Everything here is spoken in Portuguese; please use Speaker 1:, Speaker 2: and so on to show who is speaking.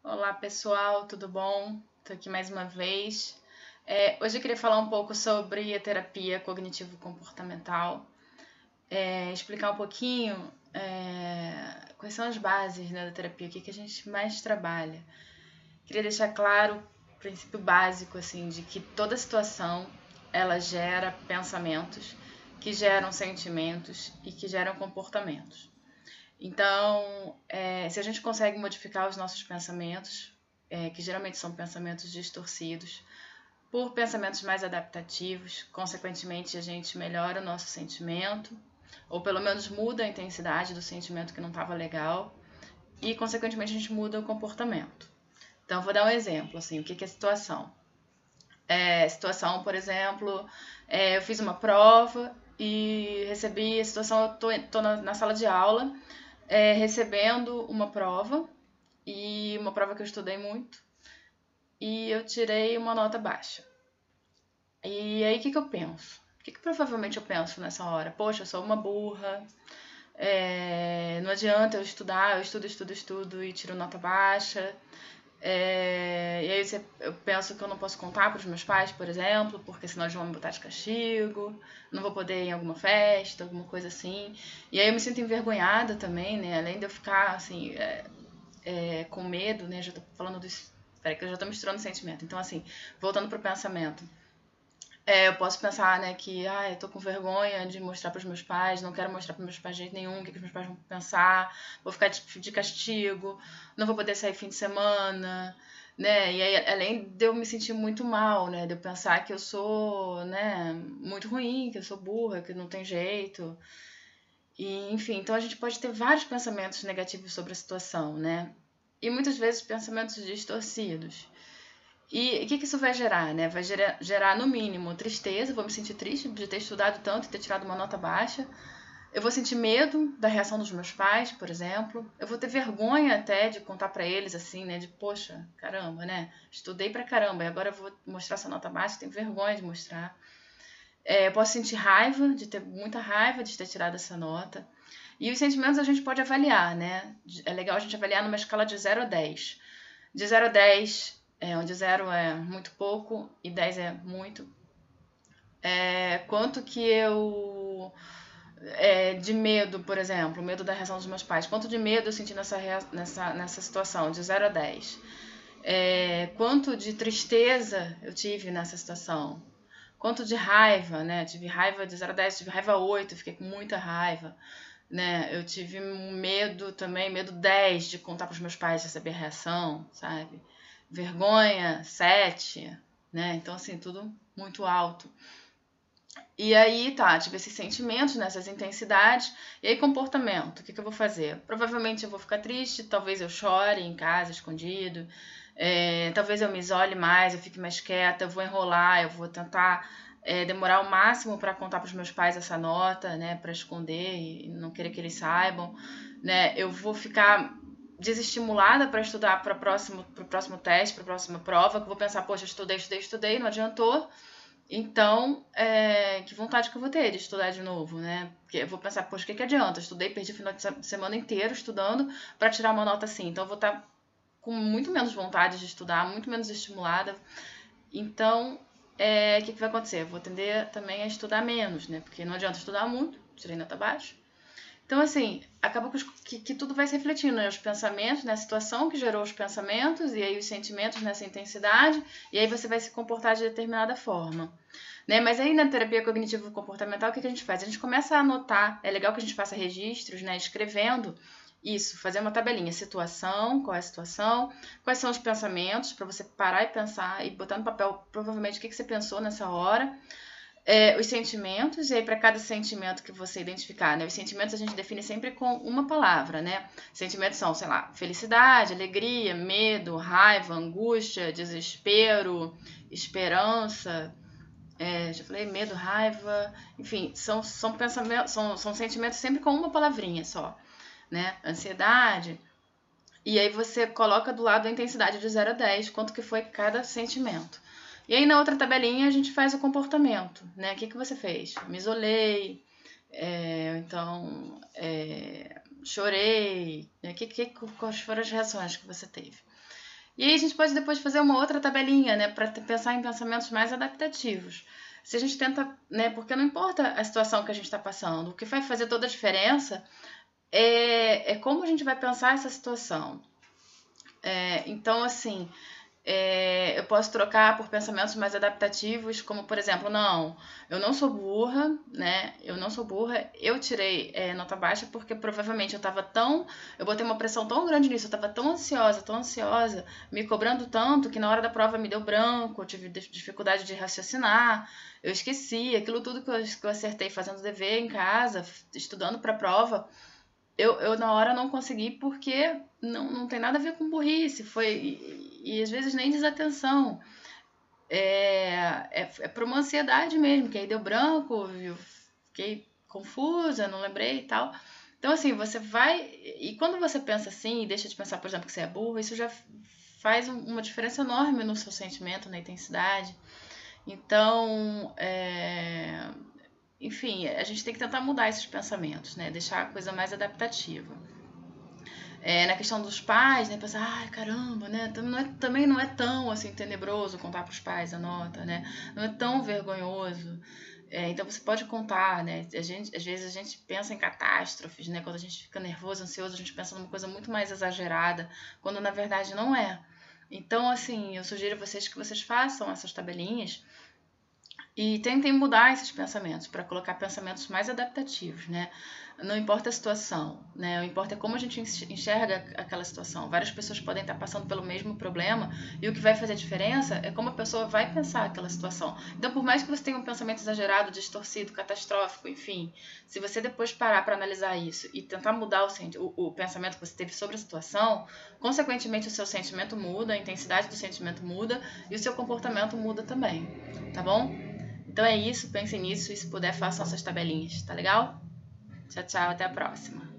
Speaker 1: Olá pessoal, tudo bom? Estou aqui mais uma vez. Hoje eu queria falar um pouco sobre a terapia cognitivo-comportamental, explicar um pouquinho quais são as bases, né, da terapia, o que a gente mais trabalha. Queria deixar claro o princípio básico assim, de que toda situação ela gera pensamentos, que geram sentimentos e que geram comportamentos. Então, se a gente consegue modificar os nossos pensamentos, que geralmente são pensamentos distorcidos, por pensamentos mais adaptativos, consequentemente a gente melhora o nosso sentimento, ou pelo menos muda a intensidade do sentimento que não estava legal, e consequentemente a gente muda o comportamento. Então, vou dar um exemplo, assim, o que é situação? Situação, por exemplo, eu fiz uma prova e recebi a situação, eu tô na sala de aula, recebendo uma prova, e uma prova que eu estudei muito, e eu tirei uma nota baixa. E aí, o que eu penso? O que provavelmente eu penso nessa hora? Poxa, eu sou uma burra, não adianta eu estudar, eu estudo e tiro nota baixa. E aí eu penso que eu não posso contar para os meus pais, por exemplo, porque senão eles vão me botar de castigo, não vou poder ir em alguma festa, alguma coisa assim. E aí eu me sinto envergonhada também, né? Além de eu ficar, assim, com medo, né? Já tô falando disso. Peraí, que eu já tô misturando sentimento. Então, assim, voltando pro pensamento. Eu posso pensar, né, que eu tô com vergonha de mostrar pros meus pais, não quero mostrar pros meus pais de jeito nenhum, o que os meus pais vão pensar, vou ficar de castigo, não vou poder sair fim de semana, né? E aí, além de eu me sentir muito mal, né, de eu pensar que eu sou, né, muito ruim, que eu sou burra, que não tem jeito. E, enfim, então a gente pode ter vários pensamentos negativos sobre a situação, né? E muitas vezes pensamentos distorcidos. E o que isso vai gerar, né? Vai gerar, no mínimo, tristeza, vou me sentir triste de ter estudado tanto e ter tirado uma nota baixa. Eu vou sentir medo da reação dos meus pais, por exemplo. Eu vou ter vergonha até de contar pra eles, assim, né? De, poxa, caramba, né? Estudei pra caramba e agora eu vou mostrar essa nota baixa, tenho vergonha de mostrar. Eu posso sentir raiva, de ter muita raiva de ter tirado essa nota. E os sentimentos a gente pode avaliar, né? É legal a gente avaliar numa escala de 0 a 10. De 0 a 10, onde 0 é muito pouco e 10 é muito. Quanto que eu. De medo, por exemplo, medo da reação dos meus pais. Quanto de medo eu senti nessa situação, de 0 a 10. Quanto de tristeza eu tive nessa situação. Quanto de raiva, né? Tive raiva de 0 a 10, tive raiva 8, fiquei com muita raiva, né? Eu tive medo também, medo 10 de contar para os meus pais, receber reação, sabe? Vergonha 7, né? Então, assim, tudo muito alto. E aí, tá, tive esses sentimentos, nessas intensidades. E aí, comportamento, o que eu vou fazer? Provavelmente eu vou ficar triste, talvez eu chore em casa, escondido. Talvez eu me isole mais, eu fique mais quieta, eu vou enrolar, eu vou tentar demorar o máximo para contar para os meus pais essa nota, né, para esconder e não querer que eles saibam, né? Eu vou ficar desestimulada para estudar para o próximo teste, para a próxima prova, que eu vou pensar, poxa, estudei, não adiantou. Então, que vontade que eu vou ter de estudar de novo, né? Porque eu vou pensar, poxa, o que adianta? Eu estudei, perdi o final de semana inteiro estudando para tirar uma nota assim. Então, eu vou estar com muito menos vontade de estudar, muito menos estimulada. Então, o que vai acontecer? Eu vou tender também a estudar menos, né? Porque não adianta estudar muito, tirei nota baixa. Então, assim, acaba que tudo vai se refletindo, né? Os pensamentos, né? A situação que gerou os pensamentos, e aí os sentimentos nessa intensidade, e aí você vai se comportar de determinada forma. Né? Mas aí na terapia cognitivo-comportamental, o que a gente faz? A gente começa a anotar, é legal que a gente faça registros, né? Escrevendo isso, fazer uma tabelinha, situação, qual é a situação, quais são os pensamentos, para você parar e pensar e botar no papel, provavelmente, o que você pensou nessa hora, os sentimentos, e aí para cada sentimento que você identificar, né? Os sentimentos a gente define sempre com uma palavra, né? Sentimentos são, sei lá, felicidade, alegria, medo, raiva, angústia, desespero, esperança, já falei, medo, raiva, enfim, são pensamentos, são sentimentos sempre com uma palavrinha só, né? Ansiedade. E aí você coloca do lado a intensidade de 0 a 10, quanto que foi cada sentimento. E aí na outra tabelinha a gente faz o comportamento, né? O que você fez? Me isolei, chorei, né? Quais foram as reações que você teve? E aí a gente pode depois fazer uma outra tabelinha, né, para pensar em pensamentos mais adaptativos. Se a gente tenta, né, porque não importa a situação que a gente está passando, o que vai fazer toda a diferença é como a gente vai pensar essa situação. Então, assim, eu posso trocar por pensamentos mais adaptativos, como, por exemplo, não, eu não sou burra, né? Eu não sou burra, eu tirei nota baixa porque provavelmente eu botei uma pressão tão grande nisso, eu estava tão ansiosa, me cobrando tanto que na hora da prova me deu branco, eu tive dificuldade de raciocinar, eu esqueci aquilo tudo que eu acertei fazendo dever em casa, estudando para a prova. Eu na hora não consegui porque não tem nada a ver com burrice, e às vezes nem desatenção. É por uma ansiedade mesmo, que aí deu branco, eu fiquei confusa, não lembrei e tal. Então, assim, você vai. E quando você pensa assim e deixa de pensar, por exemplo, que você é burro, isso já faz uma diferença enorme no seu sentimento, na intensidade. Então, enfim, a gente tem que tentar mudar esses pensamentos, né? Deixar a coisa mais adaptativa. Na questão dos pais, né? Pensar, ai, caramba, né? Também não é tão assim tenebroso contar para os pais a nota, né? Não é tão vergonhoso. Então você pode contar, né? Às vezes a gente pensa em catástrofes, né? Quando a gente fica nervoso, ansioso, a gente pensa numa coisa muito mais exagerada, quando na verdade não é. Então, assim, eu sugiro a vocês que vocês façam essas tabelinhas e tentem mudar esses pensamentos para colocar pensamentos mais adaptativos, né? Não importa a situação, né? O importa é como a gente enxerga aquela situação. Várias pessoas podem estar passando pelo mesmo problema e o que vai fazer a diferença é como a pessoa vai pensar aquela situação. Então, por mais que você tenha um pensamento exagerado, distorcido, catastrófico, enfim, se você depois parar para analisar isso e tentar mudar o pensamento que você teve sobre a situação, consequentemente o seu sentimento muda, a intensidade do sentimento muda e o seu comportamento muda também, tá bom? Então é isso, pensem nisso e se puder façam essas tabelinhas, tá legal? Tchau, tchau, até a próxima.